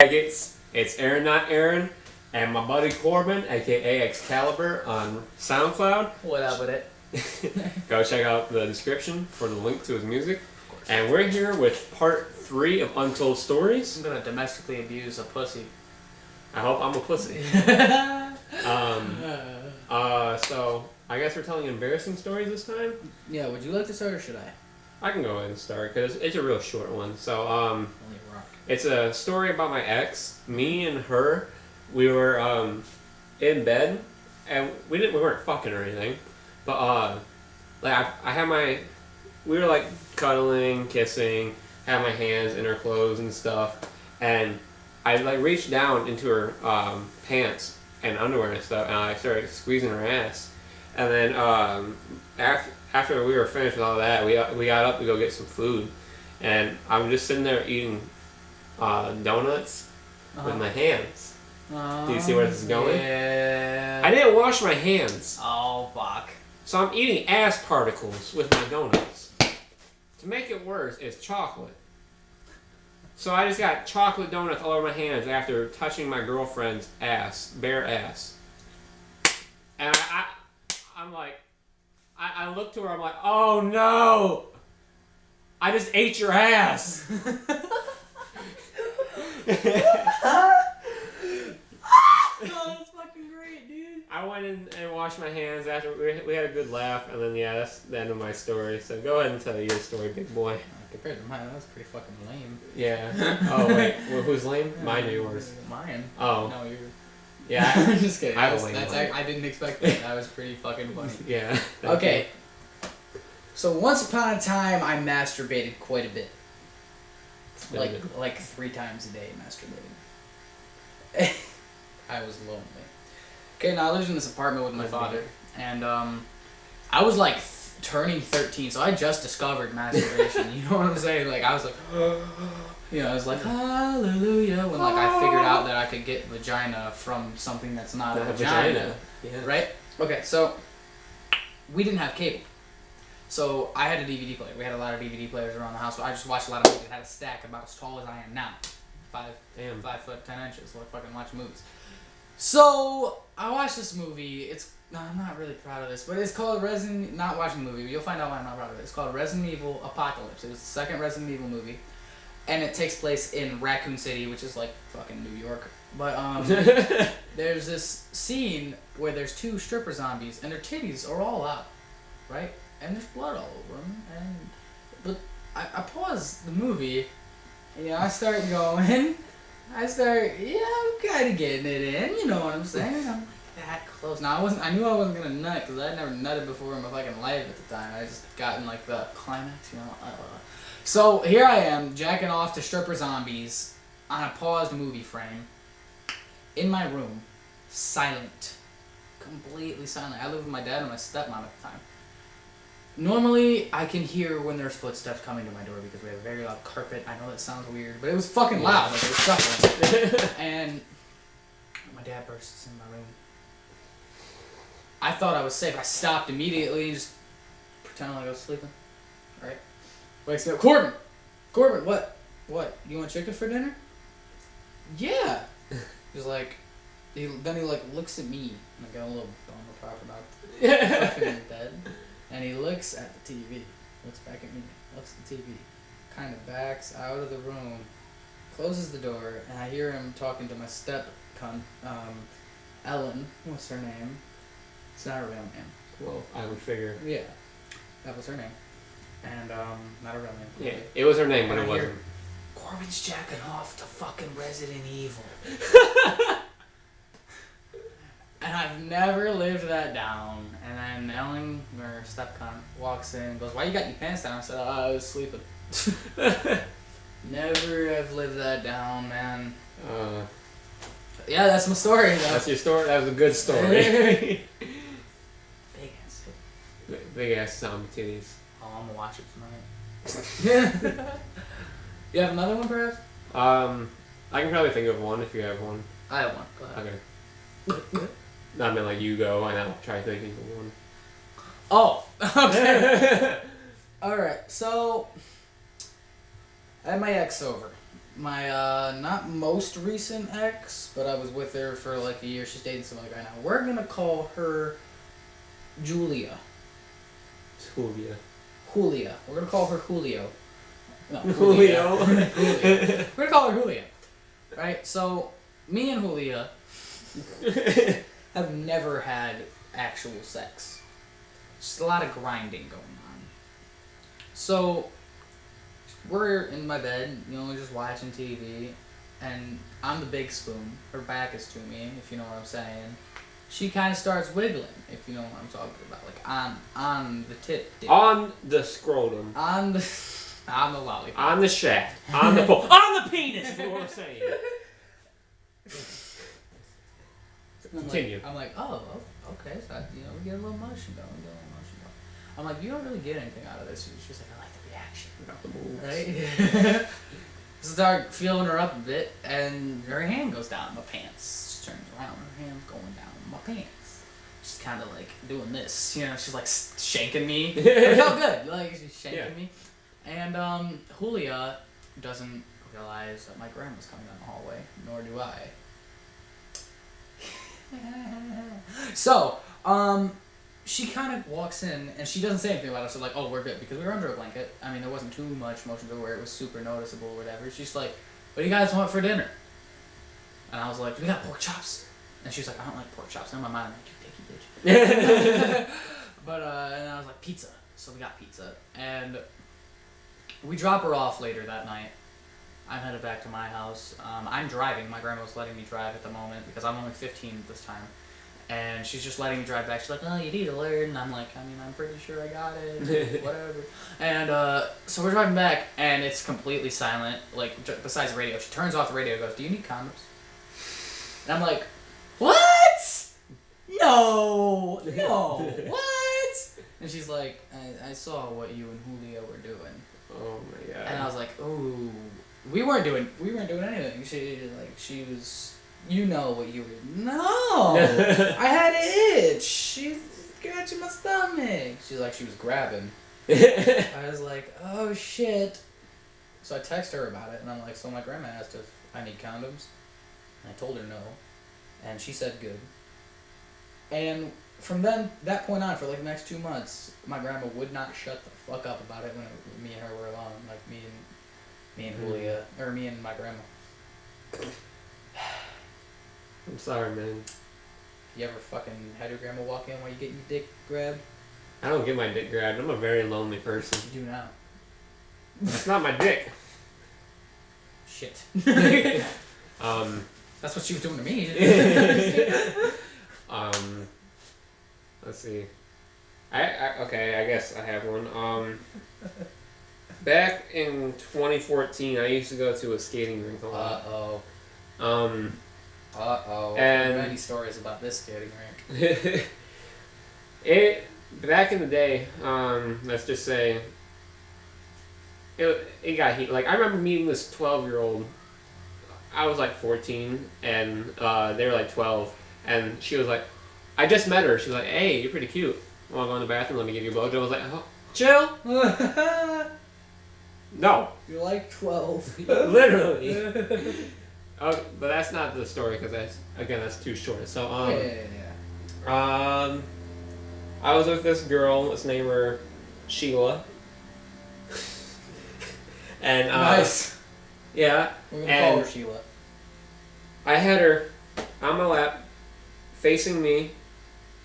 It's Aaron, not Aaron, and my buddy Corbin, aka Excalibur, on SoundCloud. What up with it? Go check out the description for the link to his music. And we're here with part 3 of Untold Stories. I'm gonna domestically abuse a pussy. I hope I'm a pussy. So I guess we're telling embarrassing stories this time. Yeah, would you like to start or should I? I can go ahead and start because it's a real short one. So Only rock. it's a story about my ex. Me and her, we were in bed, and we weren't fucking or anything, but we were like cuddling, kissing, had my hands in her clothes and stuff, and I like reached down into her pants and underwear and stuff, and I started squeezing her ass, and then after we were finished with all that, we got up to go get some food, and I'm just sitting there eating donuts with my hands. Do you see where this is going? Yeah. I didn't wash my hands. Oh, fuck. So I'm eating ass particles with my donuts. To make it worse, it's chocolate. So I just got chocolate donuts all over my hands after touching my girlfriend's ass, bare ass. And I'm like, I look to her, I'm like, oh no! I just ate your ass! Oh, that's fucking great, dude. I went in and washed my hands after we had a good laugh, and then that's the end of my story. So go ahead and tell your story, big boy. Compared to mine, that was pretty fucking lame. Yeah. Oh wait, well, who's lame? Mine or yours? Mine. Oh. No, you're. Yeah. I'm just kidding. I have a lame one. I didn't expect that. That was pretty fucking funny. Yeah. Okay. So once upon a time, I masturbated quite a bit. Like 3 times a day, masturbating. I was lonely. Okay, now I lived in this apartment with my father, and I was like turning 13, so I just discovered masturbation. You know what I'm saying? Like I was like, you know, I was like hallelujah when like I figured out that I could get vagina from something that's not a vagina. Yeah. Right? Okay, so we didn't have cable. So I had a DVD player. We had a lot of DVD players around the house, so I just watched a lot of movies. I had a stack about as tall as I am now. 5 foot 10 inches. So I fucking watch movies. So I watched this movie. I'm not really proud of this, but it's called not watching the movie, but you'll find out why I'm not proud of it. It's called Resident Evil Apocalypse. It was the second Resident Evil movie. And it takes place in Raccoon City, which is like fucking New York. But there's this scene where there's 2 stripper zombies and their titties are all out, right? And there's blood all over them. But I pause the movie, and I start going. I'm kind of getting it in. You know what I'm saying? I'm like that close. Now I knew I wasn't gonna nut because I'd never nutted before in my fucking life at the time. I just gotten like the climax, you know. So here I am jacking off to stripper zombies on a paused movie frame in my room, silent, completely silent. I lived with my dad and my stepmom at the time. Normally, I can hear when there's footsteps coming to my door because we have a very loud carpet. I know that sounds weird, but it was fucking loud. Like, it was shuffling. And my dad bursts in my room. I thought I was safe. I stopped immediately and just pretended like I was sleeping. Right? Wakes me up. Corbin, what? You want chicken for dinner? Yeah. He's like, then he like looks at me and I got a little bummer talk about fucking bed. And he looks at the TV, looks back at me, looks at the TV, kind of backs out of the room, closes the door, and I hear him talking to my Ellen, what's her name? It's not her real name. Well, I would figure. Yeah, that was her name. And, not a real name. Yeah, it was her name, but it wasn't. Corbin's jacking off to fucking Resident Evil. And I've never lived that down. And then Ellen, her stepcon, walks in and goes, "Why you got your pants down?" I said, "Oh, I was sleeping." Never have lived that down, man. Yeah, that's my story, though. That's your story? That was a good story. Big ass. Big ass zombie titties. Oh, I'm gonna watch it tonight. You have another one, perhaps? I can probably think of one if you have one. I have one. Go ahead. Okay. I mean, like, you go, and I'll try thinking of one. Oh, okay. Alright, so I had my ex over. my not most recent ex, but I was with her for like a year. She's dating somebody right now. We're gonna call her Julia. Julia. Julia. We're gonna call her Julio. No, Julio. Julia. We're gonna call her Julia. Right? So me and Julia have never had actual sex. Just a lot of grinding going on. So we're in my bed, just watching TV, and I'm the big spoon. Her back is to me, if you know what I'm saying. She kind of starts wiggling, if you know what I'm talking about, like on the tit. On the scrotum. On the lollipop. On the shaft. On the pole. On the penis is what I'm saying. Continue. I'm like, oh, okay, so we get a little motion going, I'm like, you don't really get anything out of this. She's like, I like the reaction. Got the moves. Right? Start feeling her up a bit, and her hand goes down my pants. She turns around, her hand's going down my pants. She's kind of like doing this, she's like shanking me. It felt good, like she's shanking me. And Julia doesn't realize that my grandma's coming down the hallway, nor do I. So, she kind of walks in, and she doesn't say anything about it. So like, oh, we're good, because we were under a blanket. I mean, there wasn't too much motion to it where it was super noticeable or whatever. She's like, what do you guys want for dinner? And I was like, we got pork chops. And she's like, I don't like pork chops. And in my mind, I'm like, you picky bitch. But and I was like, pizza. So we got pizza, and we drop her off later that night. I'm headed back to my house. I'm driving. My grandma was letting me drive at the moment because I'm only 15 this time. And she's just letting me drive back. She's like, oh, you need to learn. And I'm like, I'm pretty sure I got it. Whatever. And so we're driving back, and it's completely silent. Like, besides the radio. She turns off the radio and goes, do you need condoms? And I'm like, what? No. What? And she's like, I saw what you and Julio were doing. Oh, my God. And I was like, ooh. We weren't doing anything. She was, you know what you were. No, I had an itch. She scratching my stomach. She was grabbing. I was like, oh shit. So I text her about it, and I'm like, so my grandma asked if I need condoms, and I told her no, and she said good. And from that point on, for like the next 2 months, my grandma would not shut the fuck up about it when me and her were alone, like me and Julia, or me and my grandma. I'm sorry, man. You ever fucking had your grandma walk in while you get your dick grabbed? I don't get my dick grabbed. I'm a very lonely person. You do now. That's not my dick. Shit. That's what she was doing to me. Let's see. I guess I have one. Back in 2014, I used to go to a skating rink a lot. And many stories about this skating rink. Back in the day, let's just say, it got heat. Like, I remember meeting this 12-year-old. I was like 14, and they were like 12, and she was like, I just met her. She was like, hey, you're pretty cute. Want to go in the bathroom? Let me give you a blowjob. I was like, oh, chill. No. You're like 12. Literally. Oh, but that's not the story, because that's too short. So I was with this girl. Let's name her Sheila. And nice. Yeah. We're gonna call her Sheila. I had her on my lap, facing me.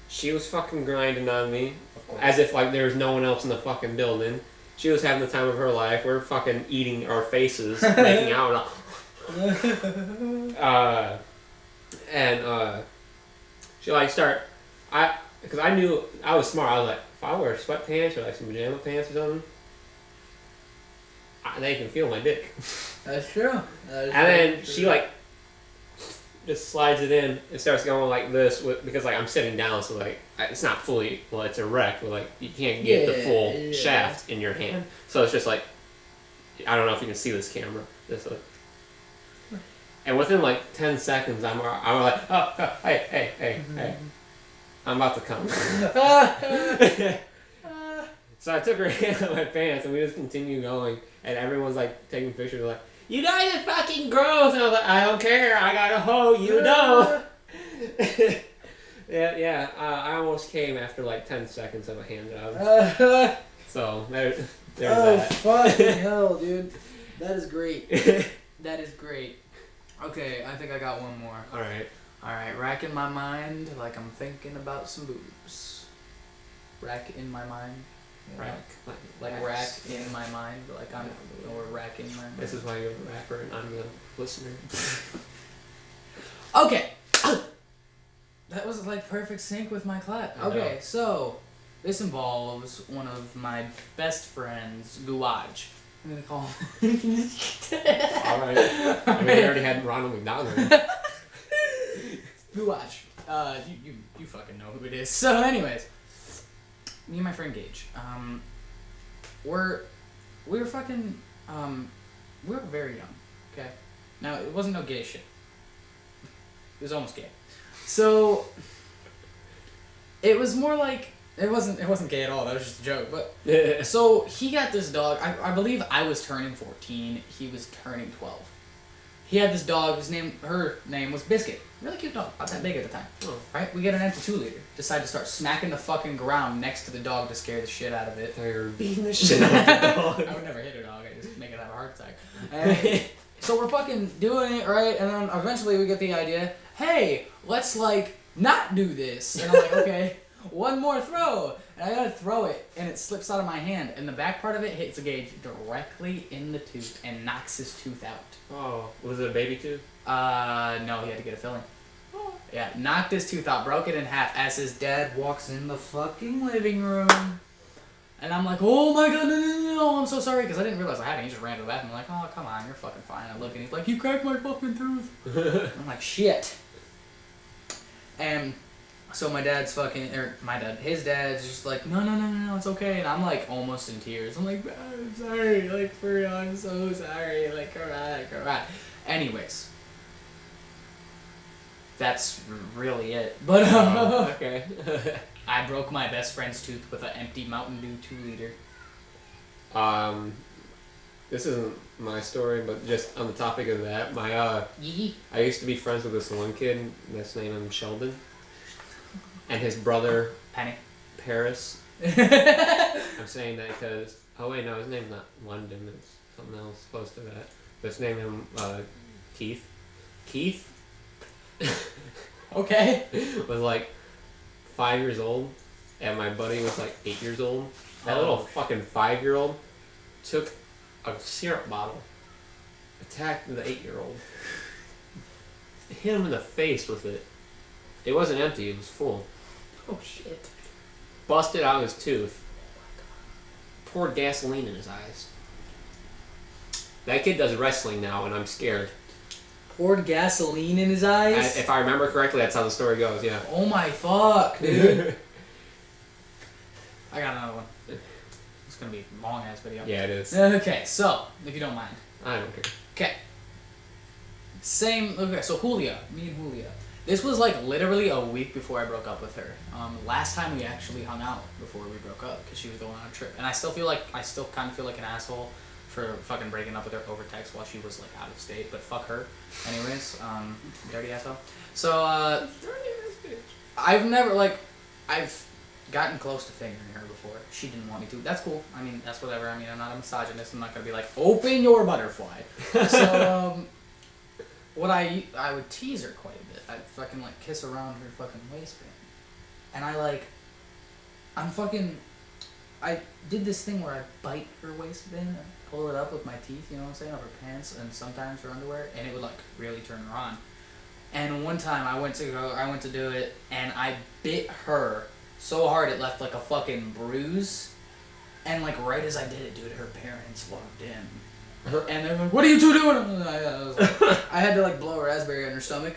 She was fucking grinding on me, as if like there was no one else in the fucking building. She was having the time of her life. We're fucking eating our faces, making out. She because I knew I was smart. I was like, if I wear sweatpants or like some pajama pants or something, they can feel my dick. That's true. And then she like just slides it in and starts going like this because like I'm sitting down, so like it's not fully, well, it's erect, but like you can't get the full shaft in your hand, so it's just like, I don't know if you can see this camera, just like, and within like 10 seconds I'm like, oh, hey, I'm about to come. So I took her hand out of my pants and we just continued going, and everyone's like taking pictures like, you guys are fucking gross. And I was like, I don't care. I got a hoe. You don't. Yeah. I almost came after like 10 seconds of a hand job. So there's that. Fucking hell, dude. That is great. That is great. Okay, I think I got one more. All right. Racking my mind like I'm thinking about some boobs. Rack in my mind. Rack. Rack in my mind. Like I'm or racking my mind. This is why you're the rapper and I'm the listener. Okay. That was like perfect sync with my clap. Okay, so this involves one of my best friends, Guaj. I'm gonna call him. Alright. I mean, we already had Ronald McDonald. Guaj. You fucking know who it is. So anyways, me and my friend Gage, we were fucking, we were very young, okay? Now, it wasn't no gay shit. It was almost gay. So, it was more like, it wasn't gay at all, that was just a joke, but, so, he got this dog, I believe I was turning 14, he was turning 12. He had this dog, her name was Biscuit. Really cute dog, about that big at the time. Oh. Right? We get an empty 2-liter. Decide to start smacking the fucking ground next to the dog to scare the shit out of it. You're beating the shit out of the dog. I would never hit a dog, I just make it have a heart attack. And so we're fucking doing it, right? And then eventually we get the idea, hey, let's like not do this. And I'm like, okay, one more throw. And I gotta throw it, and it slips out of my hand, and the back part of it hits a Gage directly in the tooth and knocks his tooth out. Oh, was it a baby tooth? No, he had to get a filling. Oh. Yeah, knocked his tooth out, broke it in half as his dad walks in the fucking living room. And I'm like, oh my god, no, I'm so sorry, because I didn't realize I had it. He just ran to the bathroom. I'm like, oh, come on, you're fucking fine. I look, and he's like, you cracked my fucking tooth. I'm like, shit. And so his dad's just like, no, it's okay. And I'm like almost in tears. I'm like, I'm sorry, like for real, I'm so sorry. Like, come on. Anyways, that's really it. But okay. I broke my best friend's tooth with an empty Mountain Dew 2-liter. This isn't my story, but just on the topic of that, I used to be friends with this one kid. Let's name him Sheldon. And his brother, Penny. Paris. I'm saying that because, oh wait, no, his name's not London, it's something else close to that. Let's name him Keith. Keith Okay. was like 5 years old, and my buddy was like 8 years old. That little fucking 5-year-old took a syrup bottle, attacked the 8-year-old, hit him in the face with it. It wasn't empty, it was full. Oh shit. Busted out his tooth. Poured gasoline in his eyes. That kid does wrestling now, and I'm scared. Poured gasoline in his eyes? If I remember correctly, that's how the story goes, yeah. Oh my fuck, dude. I got another one. It's gonna be a long ass video. Yeah, it is. Okay, so, if you don't mind. I don't care. Okay. Okay, so Julia. Me and Julia. This was like literally a week before I broke up with her. Last time we actually hung out before we broke up because she was going on a trip. And I still kind of feel like an asshole for fucking breaking up with her over text while she was like out of state. But fuck her. Anyways, dirty asshole. So, I've gotten close to fingering her before. She didn't want me to. That's cool. I mean, that's whatever. I mean, I'm not a misogynist. I'm not going to be like, open your butterfly. So, I would tease her quite a bit. I'd fucking like kiss around her fucking waistband. And I did this thing where I bite her waistband and pull it up with my teeth, you know what I'm saying, of her pants and sometimes her underwear, and it would like really turn her on. And one time I went to do it, and I bit her so hard it left like a fucking bruise. And like right as I did it, dude, her parents walked in. And they're like, what are you two doing? I was like, I had to like blow a raspberry on her stomach.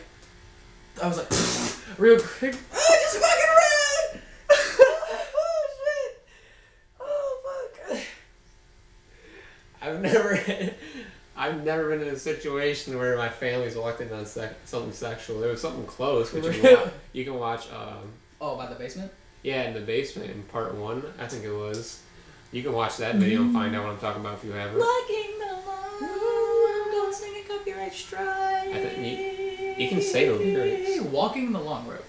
I was like, real quick. Oh, just fucking ran! Oh, shit! Oh, fuck. I've never been in a situation where my family's walked in on something sexual. There was something close, which you can watch. Oh, by the basement? Yeah, in the basement in part 1, I think it was. You can watch that video and find out what I'm talking about if you haven't. Looking the You can say the lyrics. Walking the long road.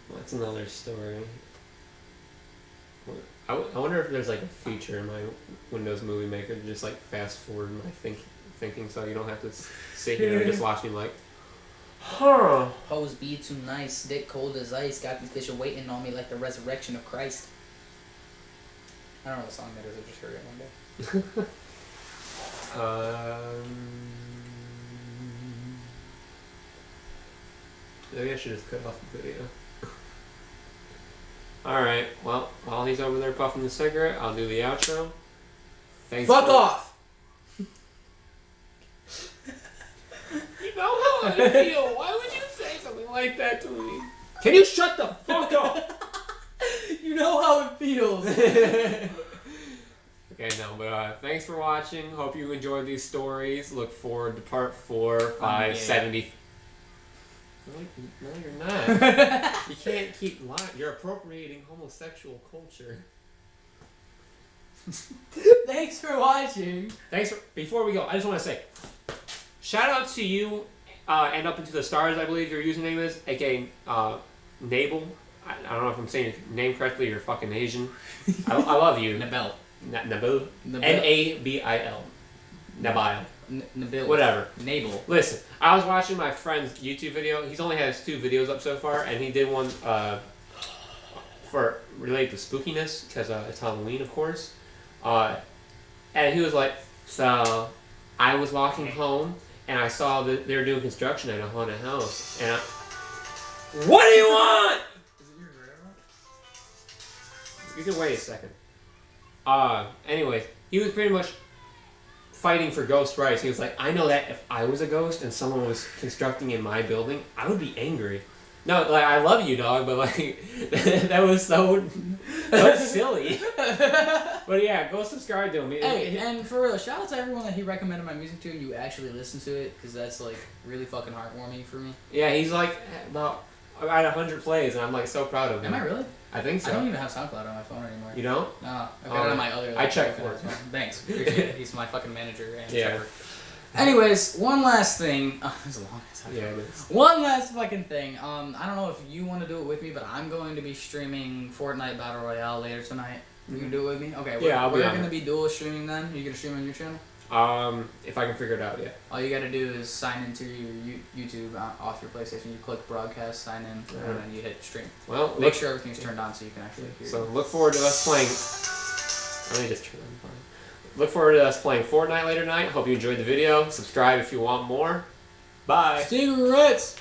What's another story? I wonder if there's like a feature in my Windows Movie Maker to just like fast forward my thinking so you don't have to sit here and just watch me like, huh. Hoes be too nice, dick cold as ice, got these bitches waiting on me like the resurrection of Christ. I don't know what song that is, I just heard it one day. Maybe I should just cut off the video. Alright, well, while he's over there puffing the cigarette, I'll do the outro. Thanks. Fuck off! You know how I feel. Why would you say something like that to me? Can you shut the fuck up? You know how it feels. Okay, no, but thanks for watching. Hope you enjoyed these stories. Look forward to part 4, 5, 70. No, you're not. You can't keep lying. You're appropriating homosexual culture. Thanks for watching. Before we go, I just want to say, shout out to you, and Up Into the Stars, I believe your username is, aka Nabel. I don't know if I'm saying your name correctly. You're fucking Asian. I love you. Nabel. Nabil. Nabil. Nabil. Nabil. Whatever. Nabel. Listen, I was watching my friend's YouTube video. He's only has 2 videos up so far, and he did one for related to spookiness because it's Halloween, of course. And he was like, so I was walking home and I saw that they were doing construction at a haunted house, and what do you want? Is it your grandma? You can wait a second. Anyways, he was pretty much fighting for ghost rights. He was like, I know that if I was a ghost and someone was constructing in my building, I would be angry. No, like, I love you, dog, but like, that was so silly. But yeah, go subscribe to him. Hey, and for real, shout out to everyone that he recommended my music to and you actually listen to it, because that's like really fucking heartwarming for me. Yeah, he's like about 100 plays, and I'm like so proud of him. Am I really? I think so. I don't even have SoundCloud on my phone anymore. You don't? No, I've got it on my other. I checked for it. Thanks, appreciate it. He's my fucking manager and Yeah. checker. Anyways, one last thing. Oh, this is a long time. Yeah, it is. One last fucking thing. I don't know if you want to do it with me, but I'm going to be streaming Fortnite Battle Royale later tonight. You can do it with me? Okay, Yeah, we're going to be dual streaming then. Are you going to stream on your channel? If I can figure it out, yeah. All you gotta do is sign into your YouTube off your PlayStation. You click broadcast, sign in, and then you hit stream. Well, make sure everything's turned on so you can actually hear. So look forward to us playing. Let me just turn on. Look forward to us playing Fortnite later tonight. Hope you enjoyed the video. Subscribe if you want more. Bye. Cigarettes.